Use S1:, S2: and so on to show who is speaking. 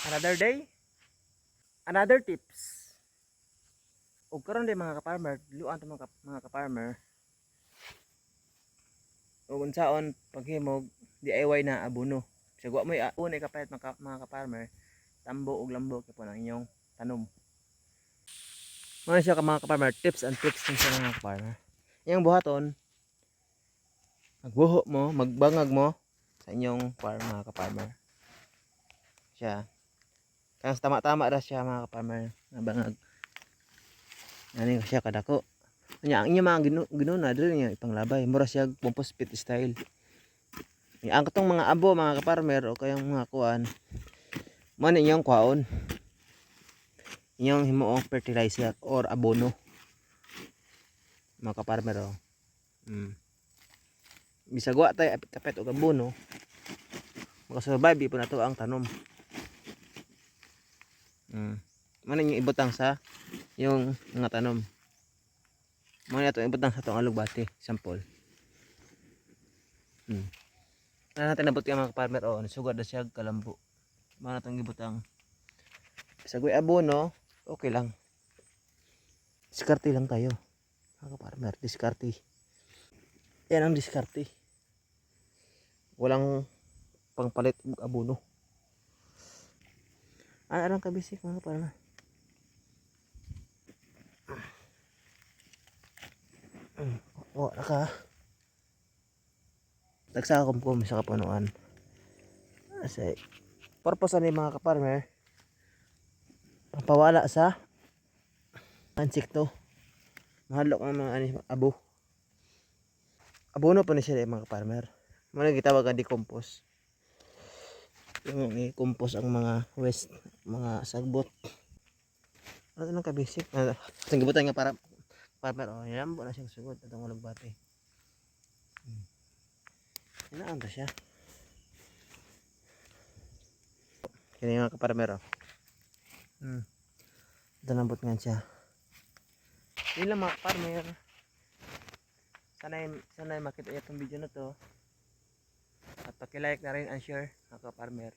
S1: Another day, another tips. Ug karon day mga ka-farmer, luan to mga ka-farmer. Ug unsaon paghimog DIY na abono. Sa wa mo unay kapayat mga ka-farmer, tambo ug lambo kay po ang inyong tanom. Mga siya ka mga ka-farmer, tips and tricks sa mga ka-farmer. Iyang buhaton, magbuho mo, magbangag mo sa inyong farm mga ka-farmer. Siya. Kaya tama-tama ra siya mga ka-farmer na bangag. Ano siya kadako. Nya ang inyong mga ginuna dili niya ipanglabay, mura siya compost pit style. Ang katong mga abo mga ka-farmer o kayong mga kuan, mo ni inyong kwaon. Inyong himuong fertilizer or abono. Mga ka-farmer o. Bisag wa tay kapet og abono, makasurvive po nato ang tanom. Ano yung ibutang sa yung mga tanom. Mo na ito ibutang sa tong alugbati sample. Ano natin nabot yung mga farmer o nasugad na siya kalambo. Mo na itong ibutang. Sa gawin abono, okay lang. Diskarte lang tayo. Mga farmer, diskarte. Yan ang diskarte. Walang pangpalit og abono. Ano ka basic mga farmer? O, naka. Nagsaka ko sa kapunuan. Kasi, purpose ni mga ka-farmer, pawala sa insekto. Mahalok ang mga abo. Abono pa ni sila mga ka-farmer. Muna gitawag ang decompose. Yung i-compose ang mga waste, mga sagbot. Ano nang ka-basic? Ang gibutan nga para farmer, oh, yan po na siyang sugod itong alugbati. Inaan to siya. Kini mga ka-farmer, oh. Danabot nga siya. Yun lang mga ka-farmer. Sana'y makita itong video na to. At paki-like na rin and share mga ka-farmer.